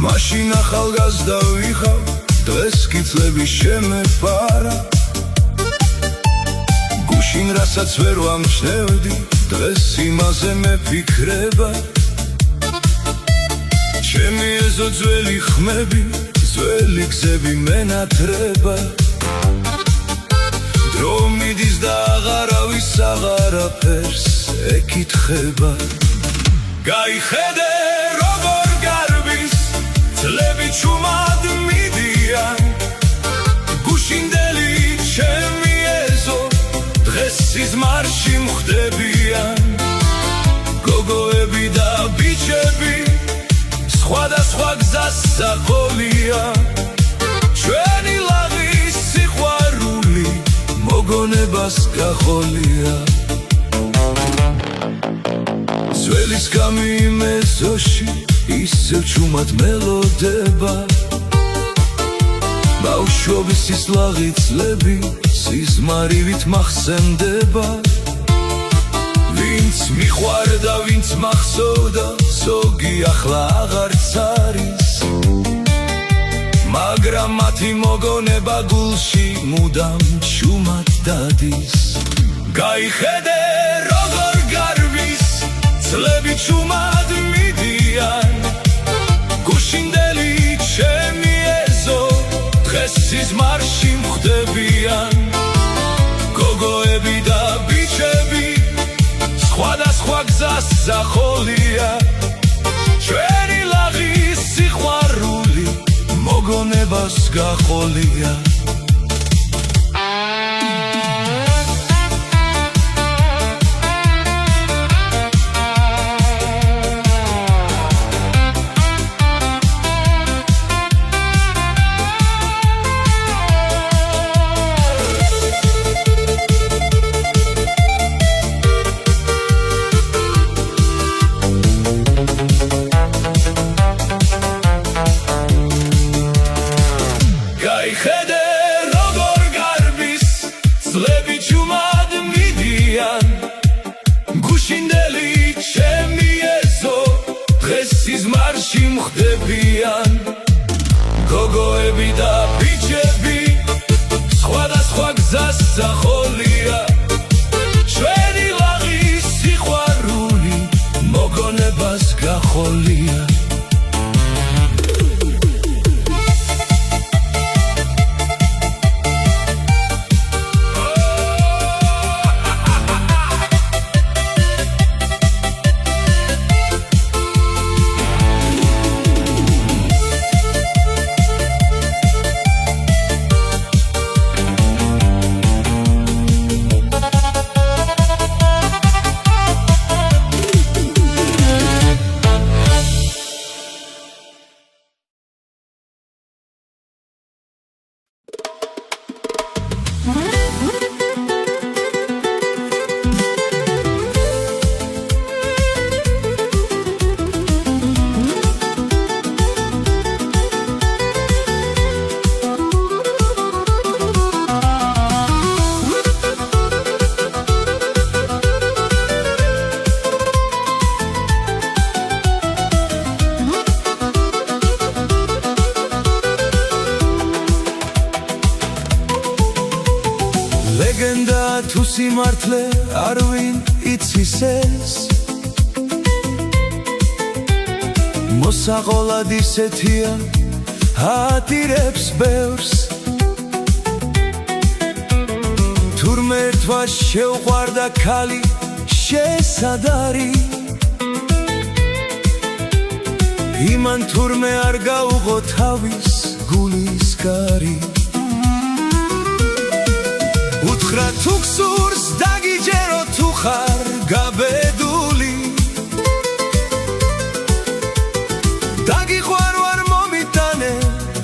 მაშინ ახალგაზრდა ვიხარ, დღეს კი წლები შემეპარა. გუშინ რასაც ვერ ვამჩნევდი, დღეს იმაზე მეფიქრება. ჩემი ეზო ძველი ხმები, ძველი გზები მენათრება. დრო მიდის და აღარავის აღარაფერს ეკითხება. გაიხედე როგორ გარბის წლები ჩუმად მიდიან, გუშინდელი ჩემი ეზო დღეს სიზმარში მხვდებიან. გოგოები და ბიჭები სხვადასხვა გზას საყოლია, ჩვენი ლაღის სიყვარული მოგონებას გახოლია. ძველი სკამი იმ ეზოში ისევ ჩუმად მელოდება, ბავშვობის ის ლაღი წლები სიზმარივით მახსენდება. ვინც მიყვარდა, ვინც მახსოვდა, ზოგი ახლა აღარც არის, მაგრამ მათი მოგონება გულში მუდამ ჩუმად დადის. გაიხედე როგორ გარბის წლები ჩუმად მიდიან, გუშინდელი ჩემი ეზო დღეს სიზმარში მხვდებიან. გოგოები და ბიჭები სხვადასხვა გზას საყოლია, ჩვენი ლაღის სიყვარული მოგონებას გახოლია. გაიხედე როგორ გარბის წლები ჩუმად მიდიან, გუშინდელი ჩემი ეზო დღეს სიზმარში მხვდებიან. გოგოები და ბიჭები სხვადასხვა გზას საყოლია, ჩვენი ლაღის სიყვარული მოგონებას გახოლია. ლეგენდა თუ სიმართლე არ ვინ იცის ეს, მოსაყოლად ისეთია ატირებს ბევრს. თურმე ერთვას შეუყვარდა ქალი შესადარი, იმან თურმე არ გაუღო თავის გულის კარი. უთხრა თუ გსურს დაგიჯერო თუ ხარ გაბედული, დაგიყვარ ვარ მომიტანე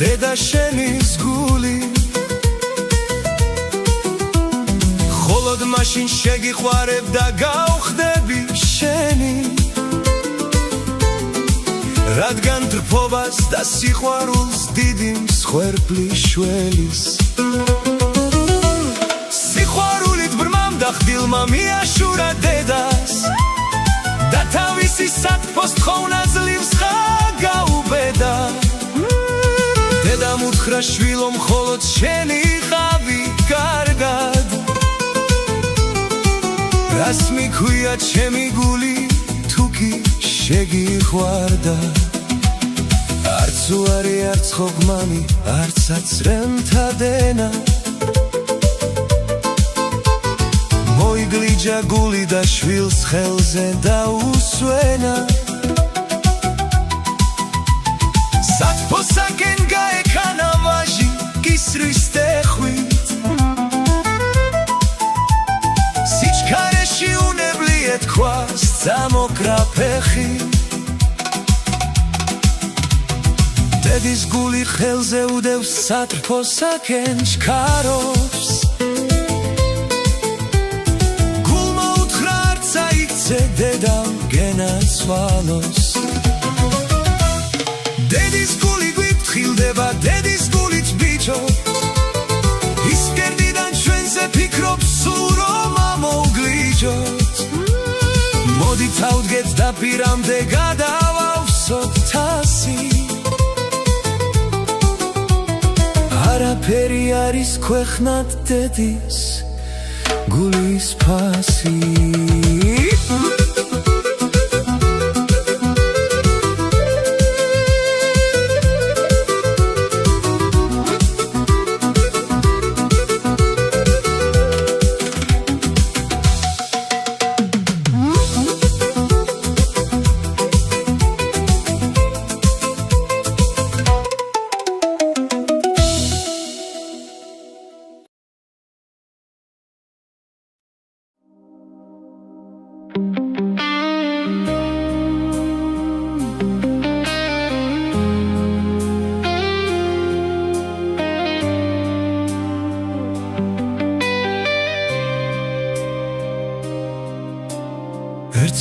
დედა შენის გული. ხოლოდ მაშინ შეგიყვარებ და გავხდები შენი, რადგან დრფობას და სიყვარულს დიდი მსხვერპლის შველის სიყვარულით ბრმამდა ხდილმა მიაშურა დედას და თავისი სათფოს თხოვნას ძლივს გაუბედა დედამ უთხრა შვილო მხოლოდ შენი ხავი კარგად რას მიქვია ჩემი გული თუ კი შეგიხვარდა არც უარი არც ხოგმანი არცაც რემთა დენა მოიგლიჯა გული და შვილს ხელზე დაუსვენა სათფოსაკენ გაეკანა ვაჟი კისრის ტეხვით სიჩქარეში უნებლი ეთქვას წამოკრა ფეხი დედის გული ხელზე უდევს სათფოსაკენ ჩქარობს დედამ გენაცვალოს დედის გული გვიფრთხილდება დედის გულით ბიჭო ის გერდიდან ჩვენზე ფიქრობს სულ რომ ამოვგლიჯოთ მოდი თავდგეთ და პირამდე გადავავსოთ თასი არაფერი არის ქვეყნად დედის გულის ფასი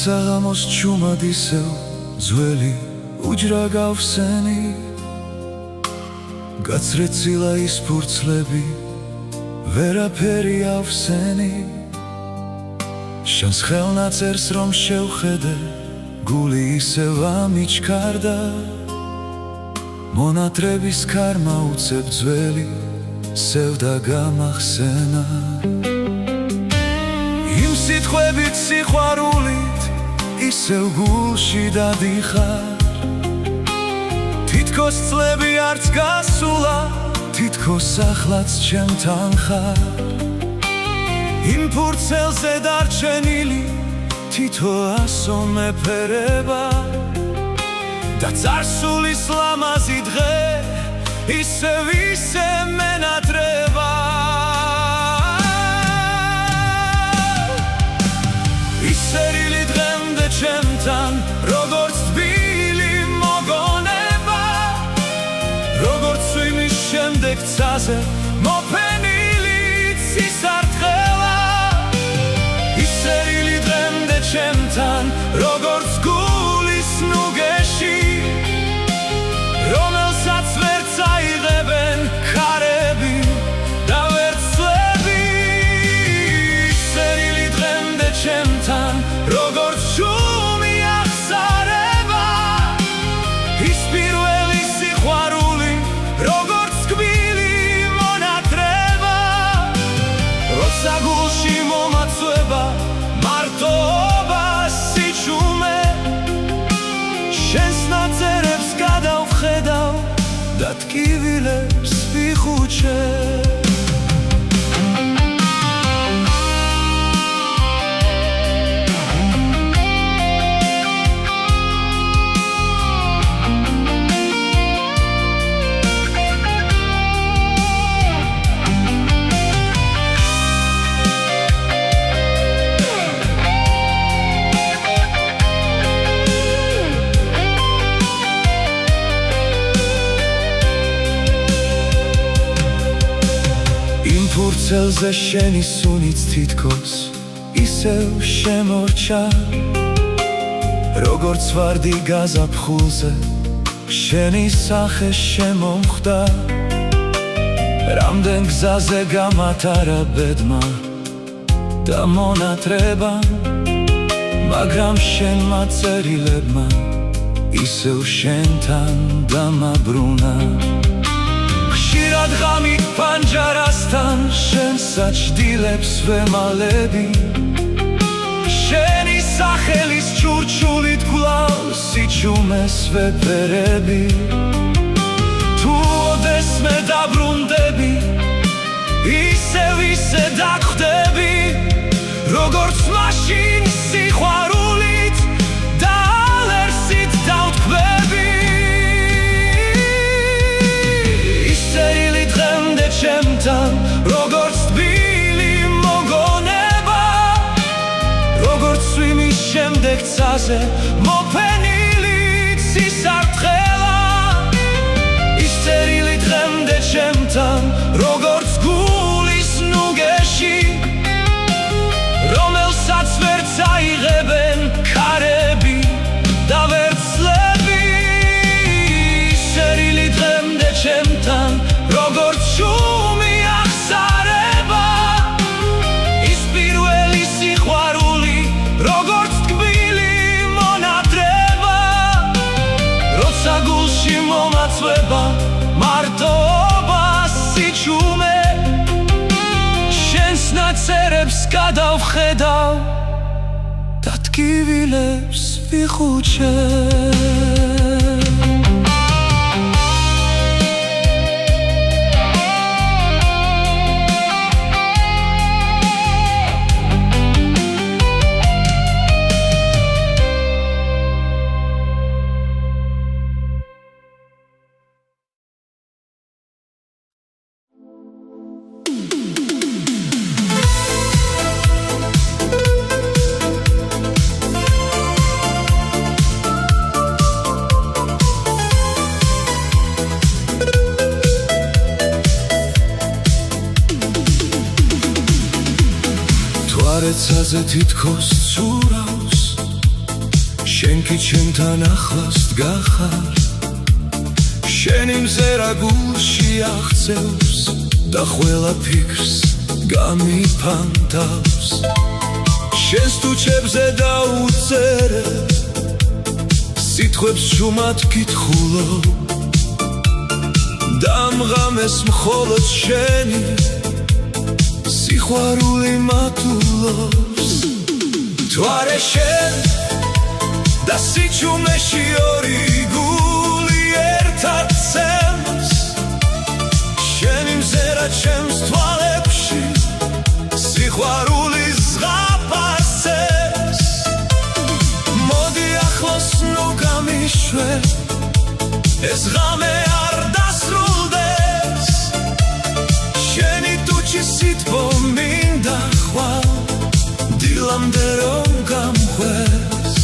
საღამოს ჩუმად ისევ ძველი უჯრა გავსენი გაცრეცილა ის ფურცლები ვერაფერი ავსენი შენს ხელნაწერს რომ შევხედე გული ისევ ამიჩქარდა მონატრების ქარმა უცებ ძველი სევდა გამახსენა იმ სიტყვებით სიყვარულით ისევ გულში დადიხარ თითქოს წლები არც გასულა თითქოს ახლაც ჩემთან ხარ იმ ფურცელზე დარჩენილი თითო ასო მეფერება და წარსულის ლამაზი დღე ისევ მენატრება ისერილი დღემდე ჩემთან როგორც თბილი მოგონება როგორც წვიმის შემდეგ ცაზე მოფენილი ცისარტყელა ისერილი დღემდე ჩემთან როგორც გულის ნუგეში რომელსაც ვერ წაიღებენ ქარები და ვერცლები ისერილი დღემდე ჩემთან როგორც შუმი აღსარება ის პირველი სიყვარული როგორც კბილი მონატრება როცა გულში მომაწვება მარტოობა სიჩუმე შენს ნაწერებს გადავხედავ და ტკივილებს ვიხუჩე ფურცელზე შენი სუნიც თითქოს ისევ შემორჩა როგორც ვარდი გაზაფხულზე შენი სახე შემომხვდა რამდენ გზაზე გამათარა ბედმა და მონათრება მაგრამ შენმა წერილებმა ისევ შენთან დამაბრუნა ხშირად ღამით პანჯარასთან შენ საჩდილებს ვემალები შენი სახელის ჩურჩულით გვლავს სიჩუმეს ვეფერები თუ ოდესმე დაბრუნდები ისე დაგხვდები როგორც მაშინ სიყვარულით და ალერსით დავთქვები ისეილი დღემდე ჩემთან როგორც თბილი მოგონება როგორც სვიმის შემდეგ ცაზე მოფენილი სისარტყელა ისერილი დღემდე ჩემთან როგორც გულის ნუგეში რომელსაც ვერც აიღებენ ქარები და ვერცლები ისერილი დღემდე ჩემთან როგორც შუმი აღსარება ის პირველი სიყვარული როგორც თბილი მონათრება როცა გულში მომაწვება მარტოობა სიჩუმე შენს ნაწერებს გადავხედავ და ტკივილებს ვიხუჩებ ცაზე თითქოს ცურავს შენ კი ჩემთან ახლას დგახარ შენი მზერა გულში აღწევს და ყველა ფიქრს გამიფანტავს შენს თუჩებზე დაუწერებ სიტყვებს შუმად გითხულობ დამღამეს მხოლოდ შენი სიყვარული მატულობს თუ არა შენ და სიჩუმეში ორი გული ერთად ცემს შენი მზერა ჩემს თვალებში სიყვარულის ზღაპარსებს მოდი ახლოს ნუ გამიშვებ ეს ღამე არ დასრულდეს შენი თუჩი სიტყვა მინდა ხვალ დილამდე რომ გამყვეს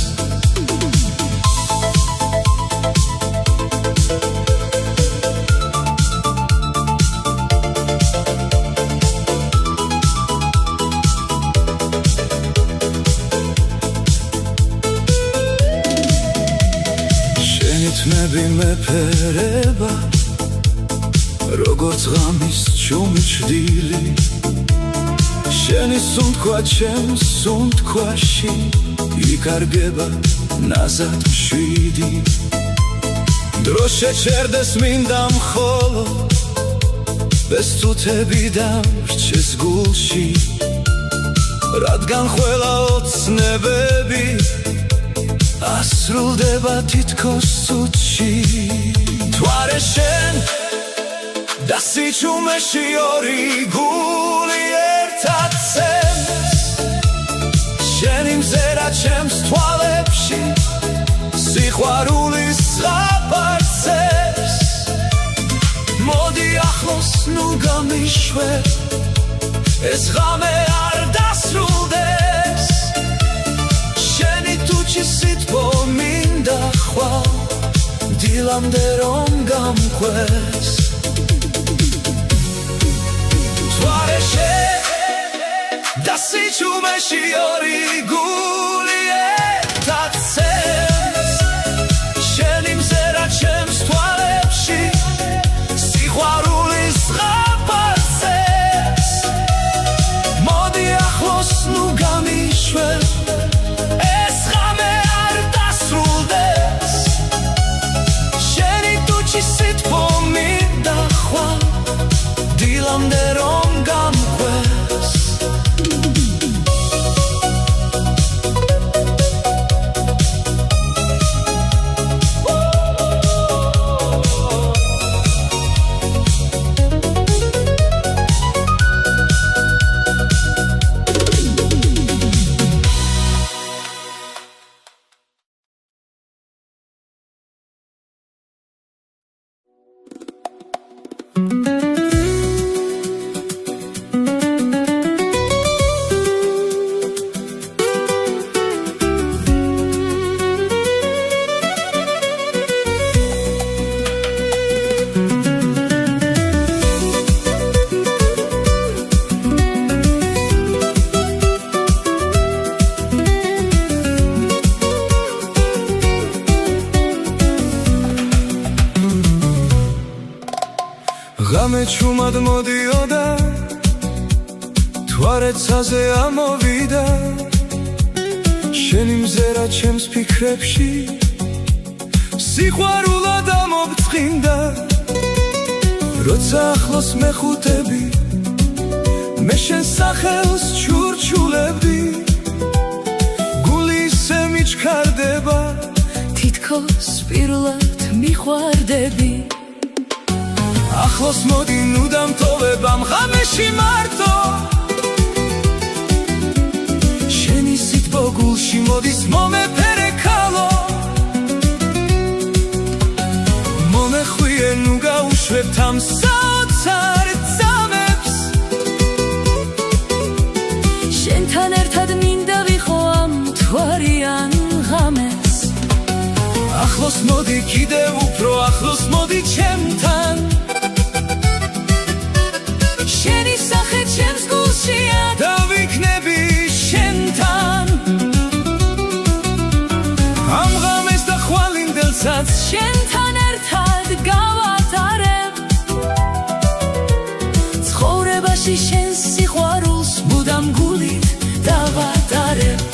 შენი თმები მეფერება როგორც ღამის ჩუმი ჩრდილი შენი სუნთქვა ჩემს სუნთქვაში იკარგება ნაზად მშვიდი დრო შეჩერდეს მინდა მხოლოდ ბესწუთები დამრჩეს გულში რადგან ყველა ოცნებები ასრულდება თითქოს წუთში თუ არა შენ და სიჩუმეში ორი გული ერთად ცემს შენი მზერა ჩემს თვალებში სიყვარულის ზღაპარსებს მოდი ახლოს ნუ გამიშვებ ეს ღამე არ დასრულდეს შენი თუჩი სიტყვა მინდა ხვალ დილამდე რომ გამყვეს და სიჩუმეში ორი გული ერთად ცემს შენი მზერა ჩემს ღამე ჩუმად მოდიოდა თვარეცაზე ამოვიდა შენი მზერა ჩემს ფიქრებში სიყვარულად ამობწყინდა როცა ახლოს მეხუთები მე შენ სახელს ჩურჩულებდი გული ისე მიჩქარდება თითქოს პირულად მიხვარდები ახლოს მოდი ნუ დამტოვებ ამ ღამეში მარტო შენი სითბო გულში მოდის მომეფერე ქალო მომეხვიე ნუ გაუშვებთ ამ საოცარ ძამებს შენთან ერთად მინდა ვიყო ამ მთვარიან ღამეს ახლოს მოდი კიდევ უფრო ახლოს მოდი ჩემთან შენი სახე ჩემს გულშია დავიქნები შენთან ამ ღამეს და ხვალინდელსაც შენთან ერთად გავატარებ ცხოვრებაში შენს სიყვარულს მუდამ გულით დავატარებ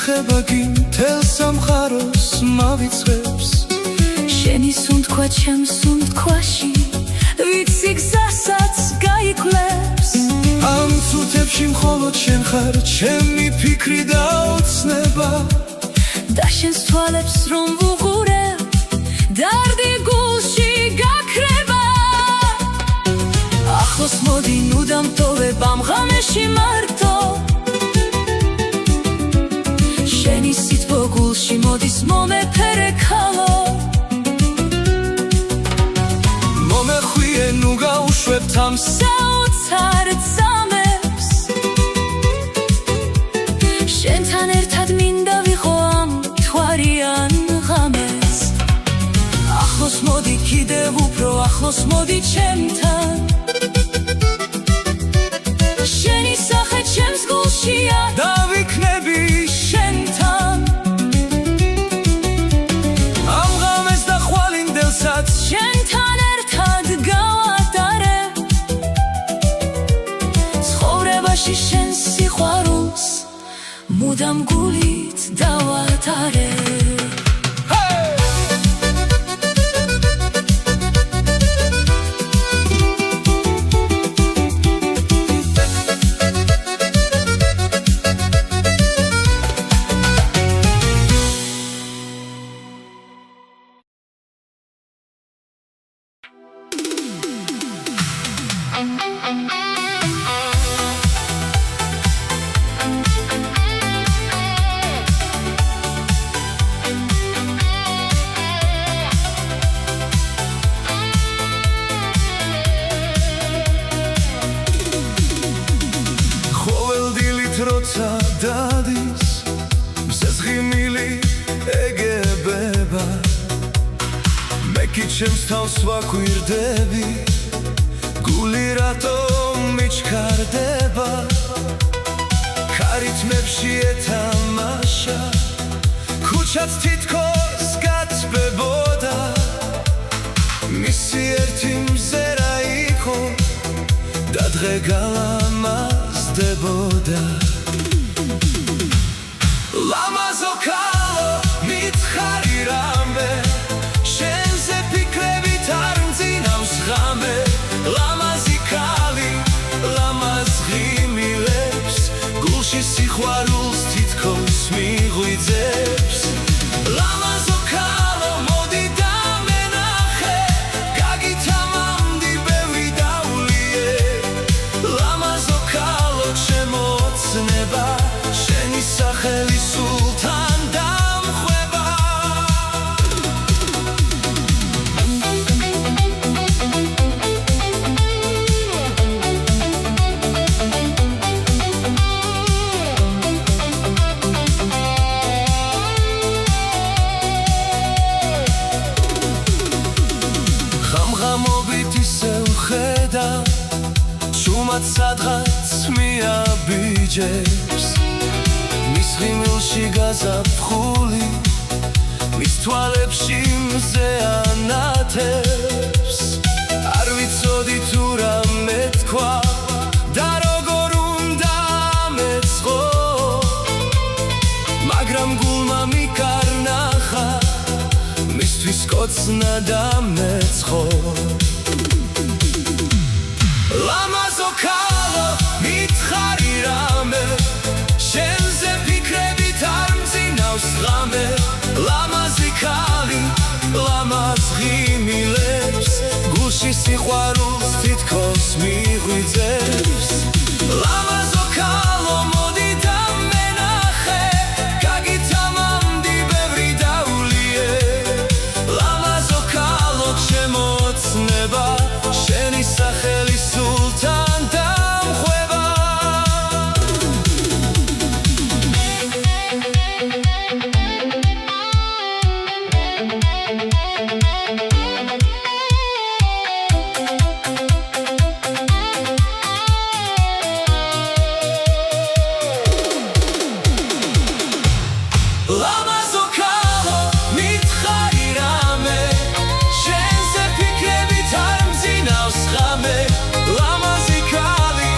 შეხება გინთელ სამყაროს მავიწყებს შენი სუნთქვა ჩემს სუნთქვაში ვიცი გზასაც გაიკლებს ამ წუთებში მხოლოდ შენ ხარ ჩემი ფიქრი და ოცნება და შენს თვალებს რომ ვუყურებ დარდი გულში გაქრება ახლოს მოდი ნუ დამტოვებ ამ ღამეში მარტო შენი სითბო გულში მოდის მომეფერე ქალო მომეხვიე ნუ გაუშვებთ ამ საოცარ ძამებს შენთან ერთად მინდა ვიყო ამ მთვარიან ღამეს ახლოს მოდი კიდევ უფრო ახლოს მოდი ჩემთან შენი სახე ჩემს გულშია დავიქნები შენთან ამ ღამეს და ხვალინდელსაც შენთან ერთად გავატარებ ცხოვრებაში შენს სიყვარულს მუდამ გულით დავატარებ როცა დადის მზესღიმილი ეგებება მე კი ჩემს თავს ვაკვირდები გული რატომ მიჩქარდება ქარითმებში ეთამაშა ქუჩაც თითქოს გაწბებოდა მისი ერთი მზერა იყო და დღე გალამაზდებოდა ლამაზო ქალო მითხარი რამე შენზე ფიქრებით არ მძინავს ღამე ლამაზი ქალი ლამაზ ღიმილებს გულში სიყვარულს თითქოს მიღვიძებს ლამაზო ქალო მოდი დამენახე გაგითამამდი ბევრი დაულიე ლამაზო ქალო ჩემო ვიღაც სადღაც მიაბიჯებს მის ღიმილში გაზაფხული მის თვალებში მზე ანათებს არ ვიცოდი თუ რამე თქვა და როგორ უნდა მეწყო მაგრამ გულმა მიკარნახა მისთვის კოცნა და მეწყო ლამაზო ქალო მითხარი რამე შენზე ფიქრებით არ მძინავს ღამე ლამაზი ქალი ლამაზ ღიმილებს გულში სიყვარულს თითქოს მიღვიძებს ლამაზო ქალო მოდი და მენახე გაგითამამდი ბევრი დაულიე ლამაზო ქალო ჩემო ოცნება შენი სახელი სულთან დამხვევა ლამაზო ქალო მითხარი რამე შენზე ფიქრებით არ მძინავს ღამე ლამაზი ქალი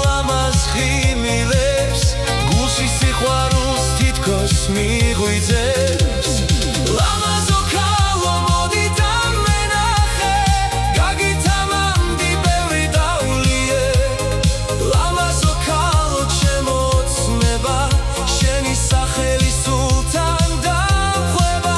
ლამაზ ღიმილებს გულში სიყვარულს თითქოს მიღვიძებს ლამაზო ქალო მოდი და მენახე გაგითამამდი ბევრი დაულიე ლამაზო ქალო ჩემო ოცნება შენი სახელი სულთან დამხვევა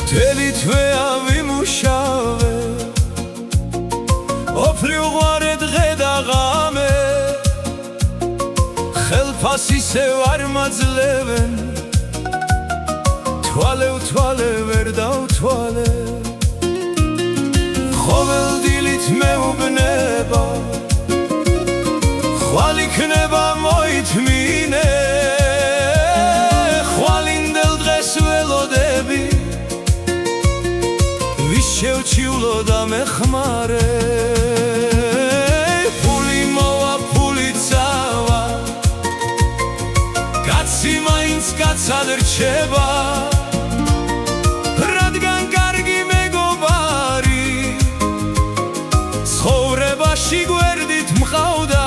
თელი თვეა ვიმუშავე ოფლიუღვარე დღე და ღამე ხელფასისე ვარ მაძლევენ თვალე უთვალე ვერ დავთვალე ყოველდილით მეუბნება ხვალ იქნება მოითმინე ხვალინდელ დღეს ველოდები შევჩივლო და მეხმარე ფული მოვა ფული წავა კაცი მაინც კაცად რჩება რადგან კარგი მეგობარი ცხოვრებაში გვერდით მყავდა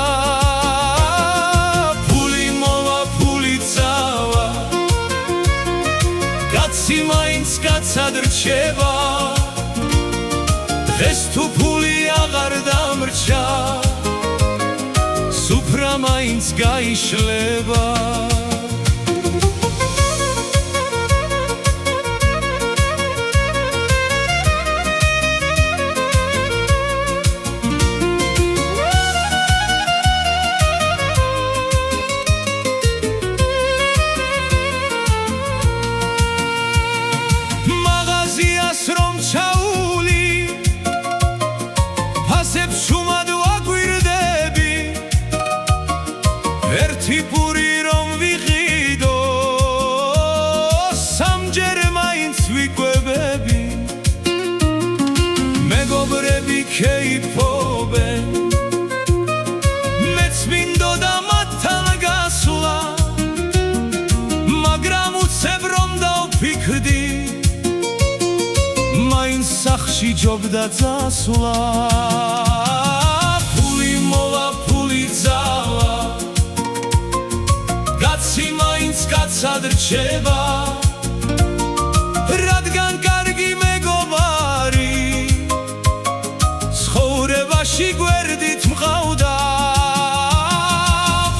ფული მოვა ფული წავა კაცი მაინც კაცად რჩება დღეს თუ ფული აღარ დამრჩა სუფრა მაინც გაიშლება მაღაზიას რომ ჩაული ფასებს შუმად ვაგვირდები ერთი პური რომ ვიყიდო სამჯერ მაინც ვიკვებები მეგობრები ქეიფობენ მეც მინდოდა მათთან გასვლა მაგრამ უცებ რომ დავფიქრდი მაინც სახში ჯობდა წასვლა ფული მოვა ფული წავა რჩება რადგან კარგი მეგობარი ცხოვრებაში გვერდით მყავდა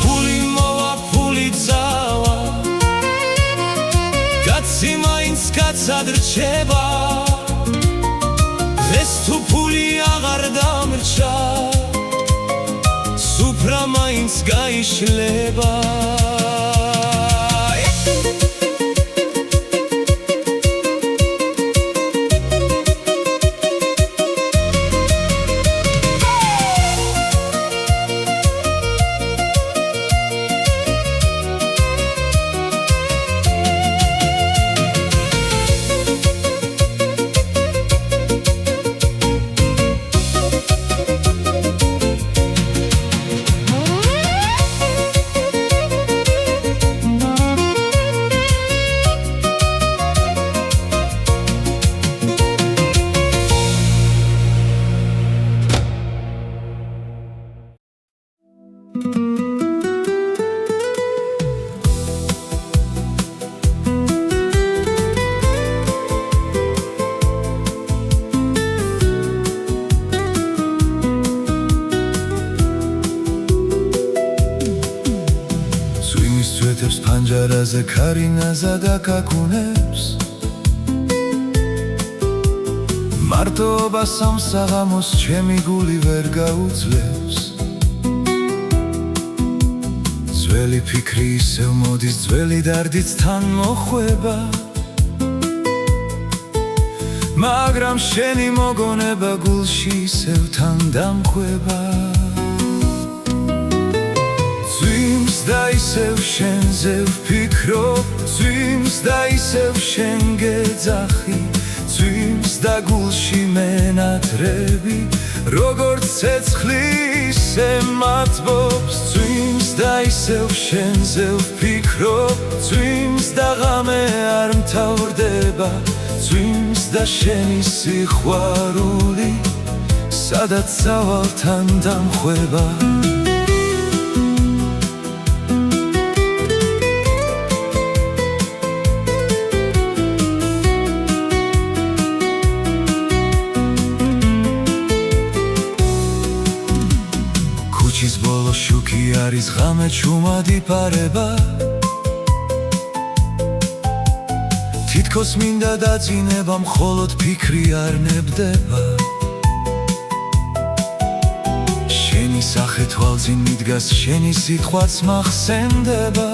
ფული მოვა ფული წავა კაცი მაინც კაცად რჩება ეს თუ ფული აღარ დამრჩა სუფრა მაინც გაიშლება ფანჯარაზე ქარინაზა დაკაკუნებს მარტოობა სამსაღამოს ჩემი გული ვერ გაუძლებს ძველი ფიქრი ისევ მოდის ძველი დარდიც თან მოხვება მაგრამ შენი მოგონება გულში ისევ თან დამხვება და ისევ შენზე ვფიქრობ წვიმს და ისევ შენ გეძახი წვიმს და გულში მენატრები როგორც ცეცხლი ისე მათბობს წვიმს და ისევ შენზე ვფიქრობ წვიმს და ღამე არ მთავრდება წვიმს და შენი სიყვარული სადაც სავალთან დამხვება შუქი არის ღამე ჩუმადი პარება თითქოს მინდა დაწინება მხოლოდ ფიქრი არ ნებდება შენი სახე თვალწინ მიდგას შენი სიტყვაც მახსენდება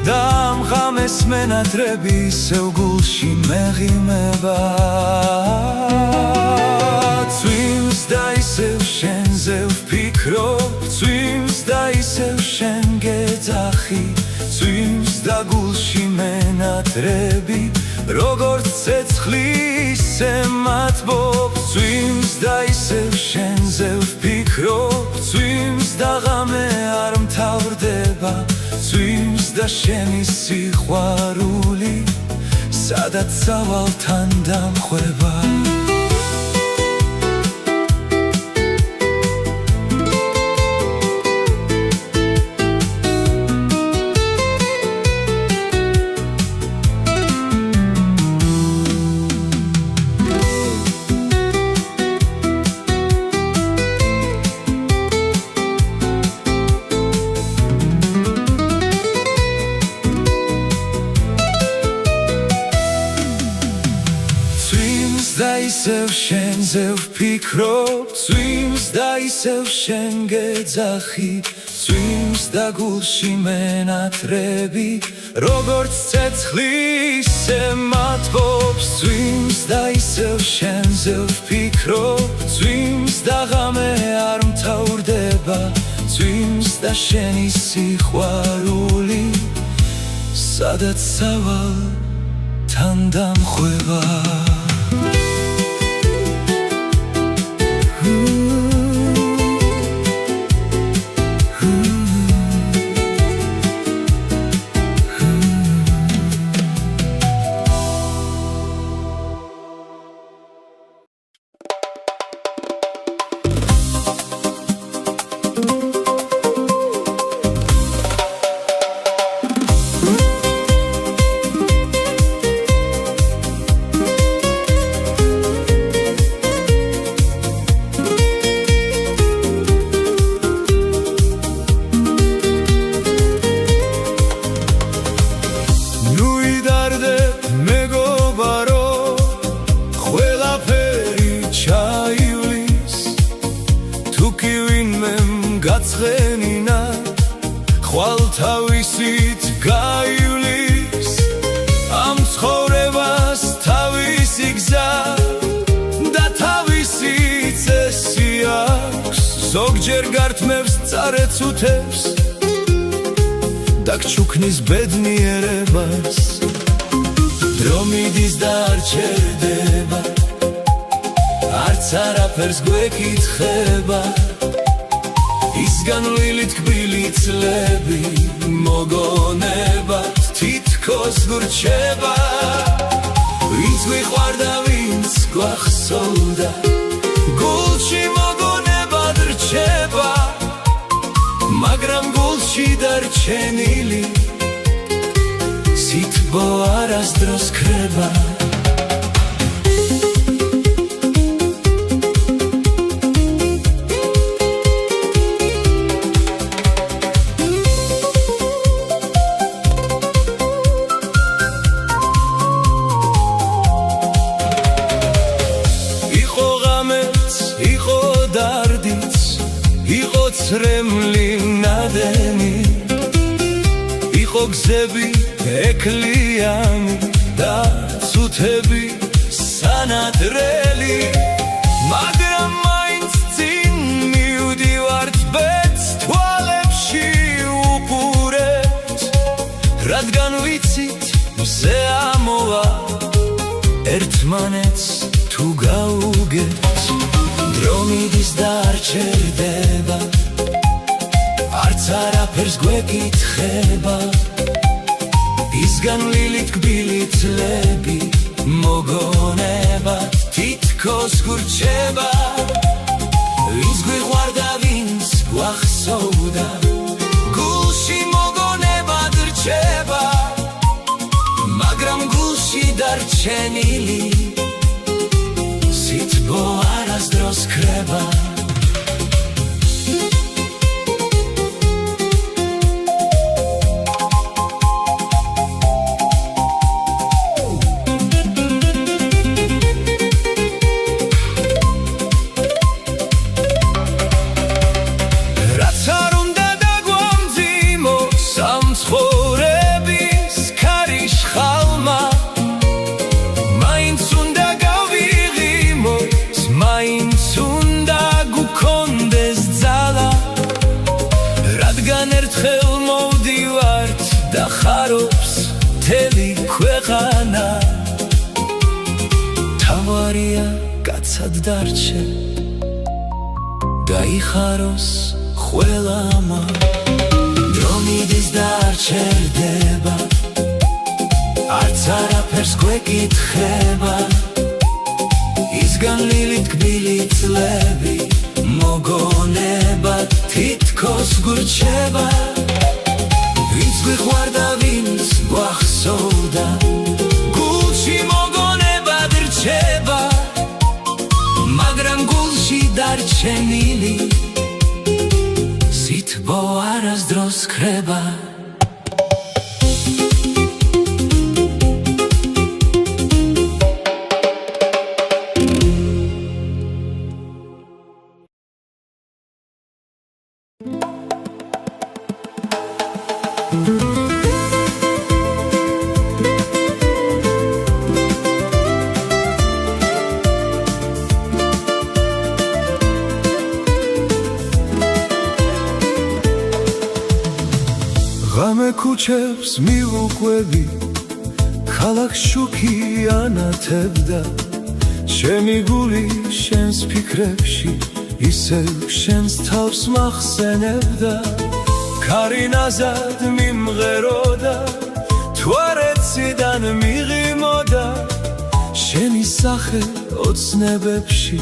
და ამ ღამეს მენატრები ისევ გულში მეღიმება წვიმს და ისევ შენზე ვფიქრობ წვიმს და ისევ შენ გეძახი წვიმს და გულში მენატრები როგორც ცეცხლი ისე მათბობს წვიმს და ისევ შენზე ვფიქრობ წვიმს და ღამე არ მთავრდება წვიმს და შენი სიყვარული სადაც სავალთან დამხვება ისევ შენზე ვფიქრობ წვიმს და ისევ შენ გეძახი წვიმს და გულში მენატრები როგორც ცეცხლი ისე მათბობს წვიმს და ისევ შენზე ვფიქრობ წვიმს და ღამე არ მთავრდება წვიმს და შენი სიყვარული სადაც სავალთან დამხვება გაცხენინა ხვალ თავისით გაივლის ამ ცხოვრებას თავისი გზა და თავისი წესი აქვს ზოგჯერ გართმევს წარეცუთებს და გჩუქნის ბედნიერებას დრო მიდის და არ ჩერდება არც არაფერს გვეკითხება ის განვლილი თკბილი წლები მოგონებათ თითქოს გურჩება ვინც გვიყვარდა ვინც გვახსოვდა გულში მოგონებად რჩება მაგრამ გულში დარჩენილი სითბო არასდროს ქრება ცრემლი ნადენი იყო გზები ეკლიანი და ცუთები სანადრელი მაგრამ მაინც წინ მივდივართ ბედს თვალებში უყურებთ რადგან ვიცით მზე ამოვა ერთმანეთს თუ გაუგებთ დრო მიდის და არ ჩერდება არც არაფერს გვეკითხება ის განვლილი თკბილი წლები მოგონებათ თითქოს გურჩება ვინც გვიყვარდა ვინც გვახსოვდა გულში მოგონებად რჩება მაგრამ გულში დარჩენილი სითბო არასდროს ქრება მთელი ქვეყანა თავარია კაცად დარჩე გაიხაროს ყველამა დრო მიდის და არ ჩერდება არც არაფერს გვეკითხება ის განვლილი თკბილი წლები მოგონებათ თითქოს გურჩება ვინც გვიყვარდა ვინც გვახსოვდა გულში მოგონებად რჩება მაგრამ გულში დარჩენილი სითბო არასდროს ქრება ღამე ქუჩებს მივუყვები ქალაქ შუქი ანათებდა ჩემი გული შენს ფიქრებში ისევ შენს თავს მახსენებდა ქარინაზად მიმღეროდა თუ არ ეციდან მიღიმოდა შენი სახე ოცნებებში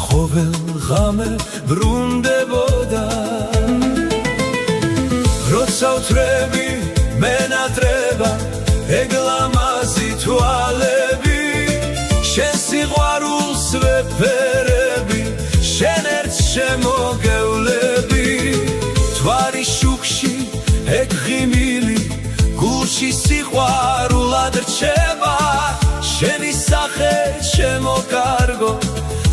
ყოველ ღამე ბრუნდებოდა როცა ვთრები მენატრება ეგლამაზი თვალები შენ სიყვარულს ვეფერები შენ ერთ შემოგევლები თვარი შუქში ეგ ღიმილი გულში სიყვარულად რჩება შენი სახე შემოკარგო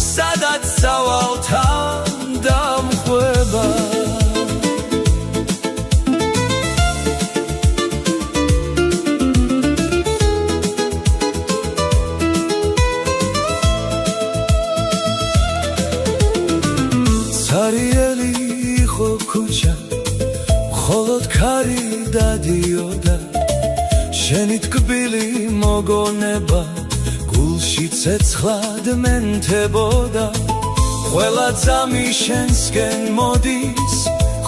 სადაც სავალთან დამხვება ქუჩა მხოლოდ ქარი დადიოდა შენი თკბილი მოგონება გულში ცეცხლად მენთებოდა ყველა ძამი შენსკენ მოდის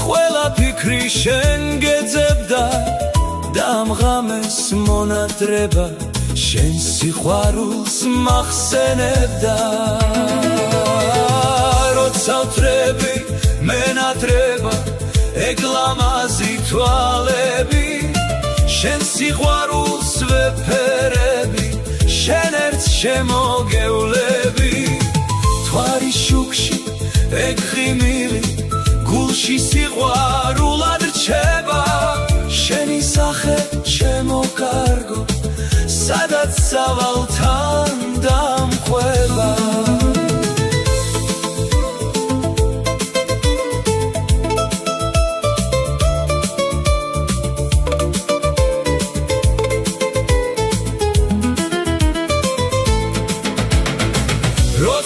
ყველა ფიქრი შენ გეძებდა და ამ ღამეს მონადრება შენ სიყვარულს მახსენებდა როცა ვთრები მენადრება ეგლამაზი თვალები შენ სიყვარულს ვეფერები შენ ერთს შემოგევლები თვარი შუქში ეგ ღიმილი გულში სიყვარულად რჩება შენი სახე ჩემო კარგო სადაც სავალთან დამყვება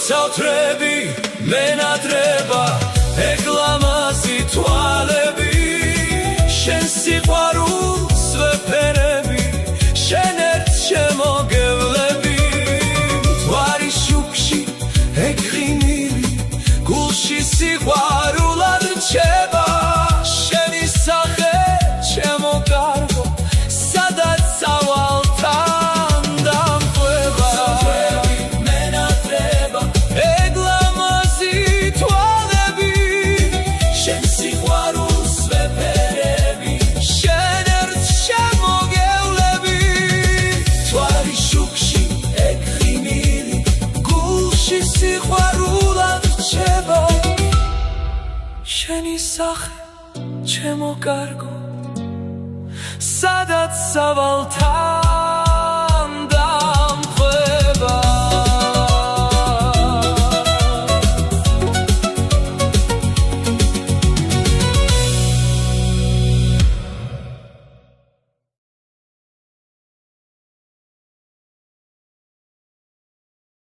როცა ვთრები მენადრება ეგ ლამაზი თვალები შენ სიყვარულს ვეფერები შენ ერთს შემოგევლები თვარი შუქში ეგ ღიმილი გულში სიყვარულად რჩება შენი სახე ჩემო კარგო სადაც სავალთან დამყვება ეგ ლამაზი თვალები შენ სიყვარულს ვეფერები შენ ერთს შემოგევლები თვარი შუქში ეგ ღიმილი გულში სიყვარულად რჩება შენი სახე ჩემო კარგო სადაც სავალთან